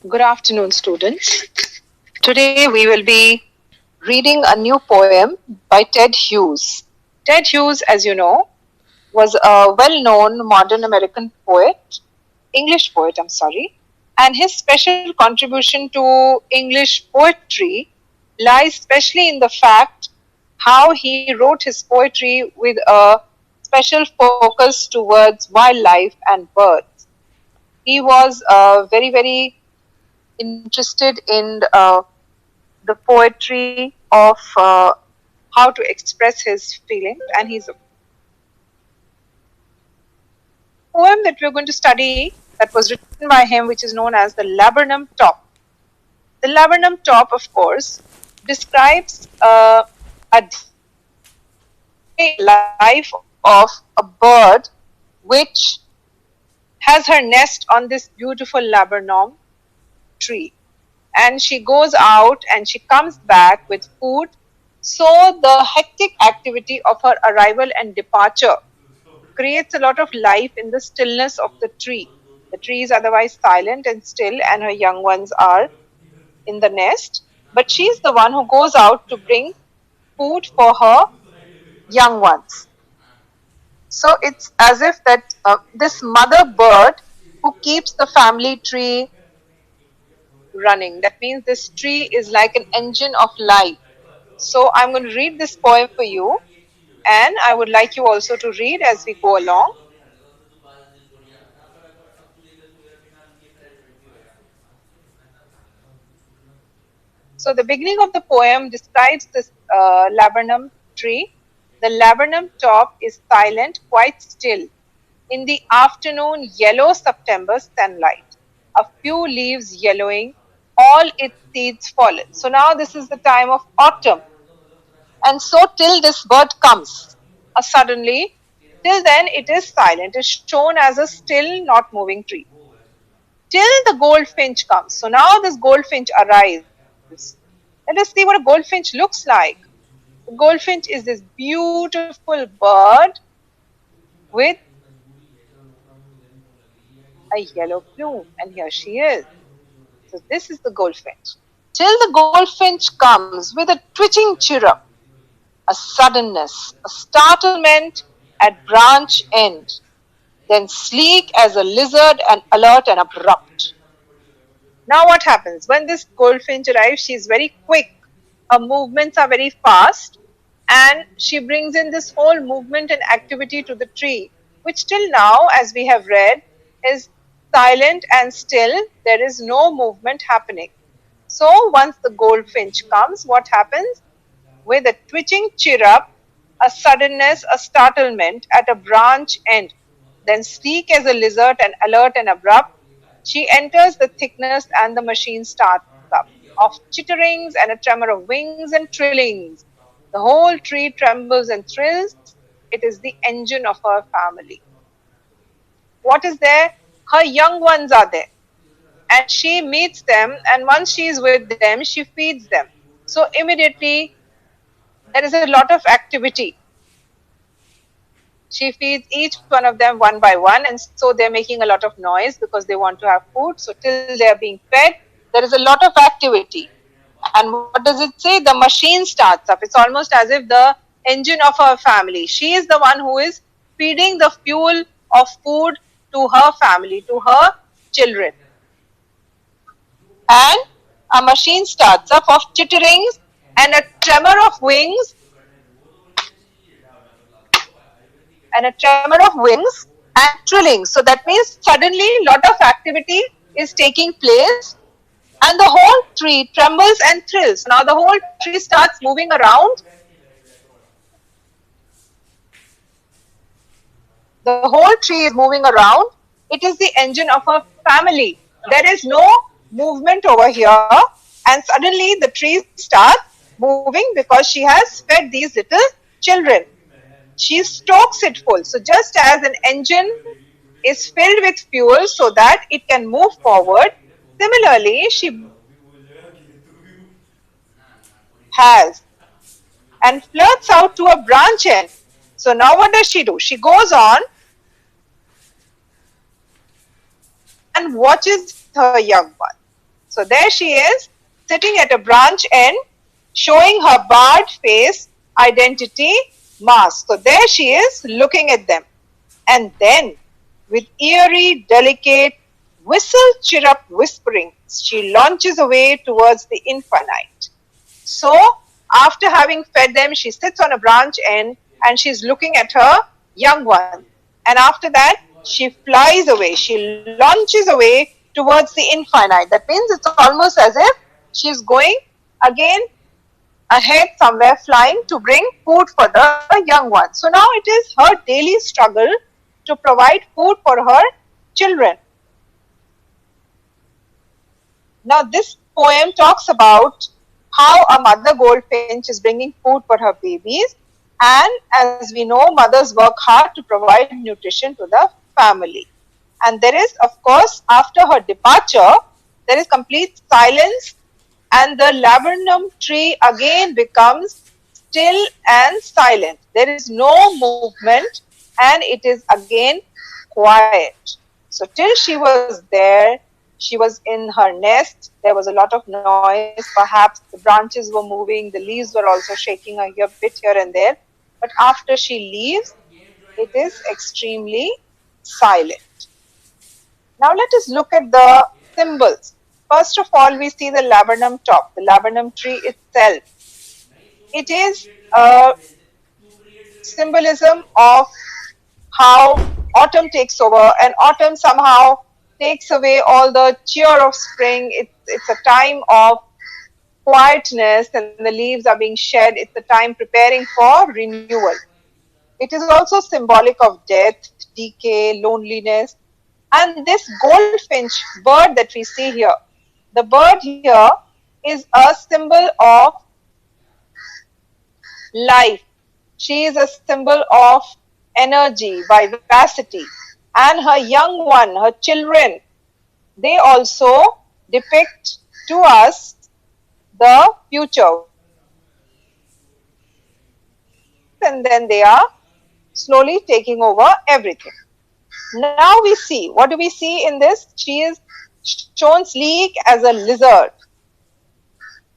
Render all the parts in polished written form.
Good afternoon, students. Today we will be reading a new poem by Ted Hughes. Ted Hughes, as you know, was a well known modern American poet, English poet, I'm sorry, and his special contribution to English poetry lies especially in the fact how he wrote his poetry with a special focus towards wildlife and birds. He was very interested in the poetry of how to express his feelings, and he's a poem that we're going to study that was written by him, which is known as the Laburnum Top. The Laburnum Top, of course, describes a day in the life of a bird which has her nest on this beautiful laburnum tree. And she goes out and she comes back with food. So the hectic activity of her arrival and departure creates a lot of life in the stillness of the tree. The tree is otherwise silent and still, and her young ones are in the nest. But she's the one who goes out to bring food for her young ones. So it's as if that this mother bird who keeps the family tree running. That means this tree is like an engine of life. So I'm going to read this poem for you, and I would like you also to read as we go along. So the beginning of the poem describes this laburnum tree. The laburnum top is silent, quite still. In the afternoon, yellow September sunlight. A few leaves yellowing, all its seeds fallen. So now this is the time of autumn. And so till this bird comes, suddenly, till then it is silent, it is shown as a still, not moving tree. Till the goldfinch comes. So now this goldfinch arrives. Let us see what a goldfinch looks like. The goldfinch is this beautiful bird with a yellow plume, and here she is. So this is the goldfinch. Till the goldfinch comes with a twitching chirrup, a suddenness, a startlement at branch end, then sleek as a lizard and alert and abrupt. Now what happens? When this goldfinch arrives, she is very quick. Her movements are very fast, and she brings in this whole movement and activity to the tree, which till now, as we have read, is silent and still. There is no movement happening. So once the goldfinch comes, what happens? With a twitching chirrup, a suddenness, a startlement at a branch end, then sleek as a lizard and alert and abrupt, she enters the thickness and the machine starts up. Of chitterings and a tremor of wings and trillings. The whole tree trembles and thrills. It is the engine of her family. What is there? Her young ones are there. And she meets them, and once she is with them, she feeds them. So immediately there is a lot of activity. She feeds each one of them one by one, and so they're making a lot of noise because they want to have food. So till they're being fed, there is a lot of activity. And what does it say? The machine starts up. It's almost as if the engine of her family. She is the one who is feeding the fuel of food to her family, to her children. And a machine starts up of chitterings and a tremor of wings and trilling. So that means suddenly a lot of activity is taking place, and the whole tree trembles and thrills. Now the whole tree starts moving around. The whole tree is moving around. It is the engine of her family. There is no movement over here, and suddenly the tree starts moving because she has fed these little children. She stokes it full. So just as an engine is filled with fuel so that it can move forward, similarly she has and flirts out to a branch end. So now what does she do? She goes on and watches her young one. So there she is, sitting at a branch end, showing her barred face, identity, mask. So there she is, looking at them. And then, with eerie, delicate, whistle chirrup whispering, she launches away towards the infinite. So, after having fed them, she sits on a branch end and she's looking at her young one. And after that, she flies away. She launches away towards the infinite. That means it's almost as if she's going again ahead somewhere, flying to bring food for the young one. So now it is her daily struggle to provide food for her children. Now this poem talks about how a mother goldfinch is bringing food for her babies, and as we know, mothers work hard to provide nutrition to the family. And there is, of course, after her departure, there is complete silence, and the laburnum tree again becomes still and silent. There is no movement, and it is again quiet. So till she was there, she was in her nest. There was a lot of noise. Perhaps the branches were moving, the leaves were also shaking a bit here and there. But after she leaves, it is extremely silent. Now let us look at the symbols. First of all, we see the laburnum top, the laburnum tree itself. It is a symbolism of how autumn takes over, and autumn somehow takes away all the cheer of spring. It's a time of quietness, and the leaves are being shed. It's a time preparing for renewal. It is also symbolic of death, decay, loneliness. And this goldfinch bird that we see here, the bird here is a symbol of life. She is a symbol of energy, vivacity. And her young one, her children, they also depict to us the future. And then they are slowly taking over everything. Now we see, what do we see in this? She is shown sleek as a lizard.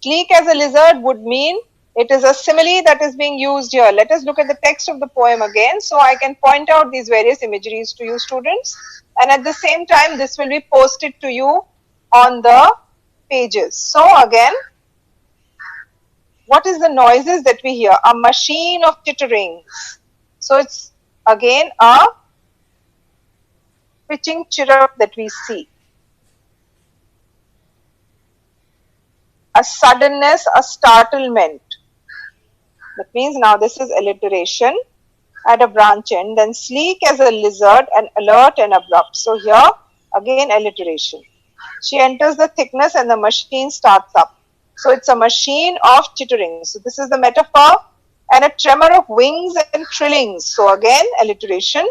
Sleek as a lizard would mean it is a simile that is being used here. Let us look at the text of the poem again, so I can point out these various imageries to you students. And at the same time, this will be posted to you on the pages. So again, what is the noises that we hear? A machine of chitterings. So it's again a pitching chirrup that we see. A suddenness, a startlement. That means now this is alliteration at a branch end. Then sleek as a lizard and alert and abrupt. So here again alliteration. She enters the thickness and the machine starts up. So it's a machine of chittering. So this is the metaphor, and a tremor of wings and trillings. So again alliteration.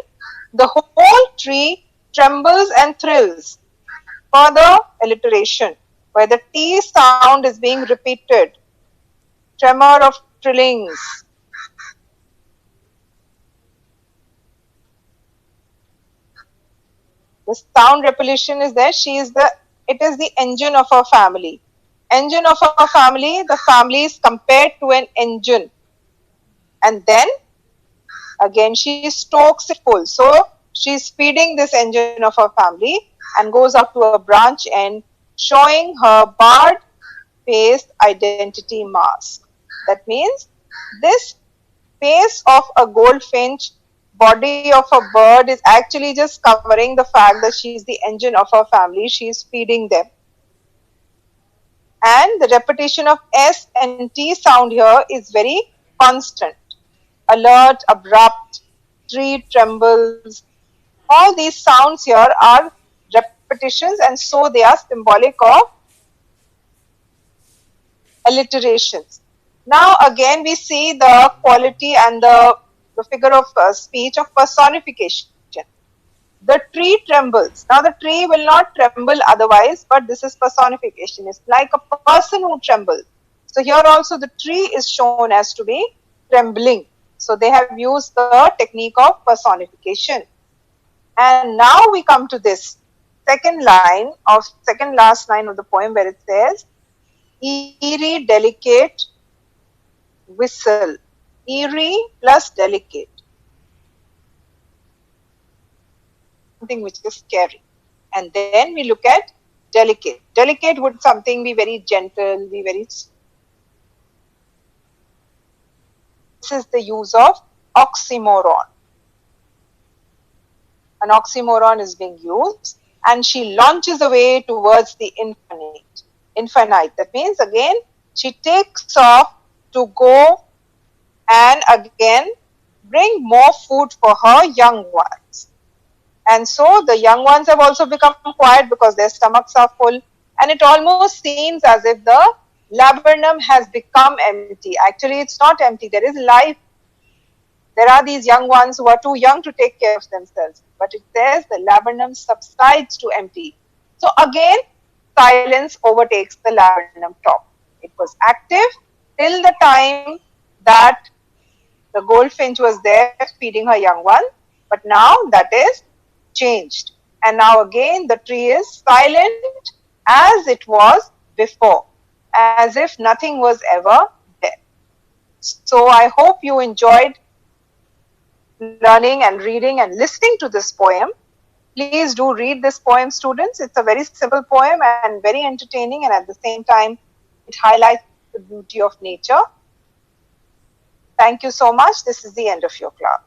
The whole tree trembles and thrills. Further alliteration, where the T sound is being repeated. Tremor of trillings. The sound repetition is there. It is the engine of our family. Engine of our family, the family is compared to an engine. And then again she stokes it full. So she is feeding this engine of her family and goes up to a branch end, showing her barred face identity mask. That means this face of a goldfinch, body of a bird is actually just covering the fact that she is the engine of her family. She is feeding them. And the repetition of S and T sound here is very constant. Alert, abrupt, tree trembles. All these sounds here are repetitions, and so they are symbolic of alliterations. Now again we see the quality and the figure of speech of personification. The tree trembles. Now the tree will not tremble otherwise, but this is personification. It's like a person who trembles. So here also the tree is shown as to be trembling. So they have used the technique of personification. And now we come to this second line of second last line of the poem where it says, eerie, delicate whistle. Eerie plus delicate. Something which is scary. And then we look at delicate. Delicate would something be very gentle, be very. This is the use of oxymoron. An oxymoron is being used, and she launches away towards the infinite. Infinite. That means again she takes off to go and again bring more food for her young ones. And so the young ones have also become quiet because their stomachs are full, and it almost seems as if the laburnum has become empty. Actually, it's not empty. There is life. There are these young ones who are too young to take care of themselves. But it says the laburnum subsides to empty. So again, silence overtakes the laburnum top. It was active till the time that the goldfinch was there feeding her young one. But now that is changed. And now again the tree is silent as it was before, as if nothing was ever there. So I hope you enjoyed learning and reading and listening to this poem. Please do read this poem, students. It's a very simple poem and very entertaining, and at the same time, it highlights the beauty of nature. Thank you so much. This is the end of your class.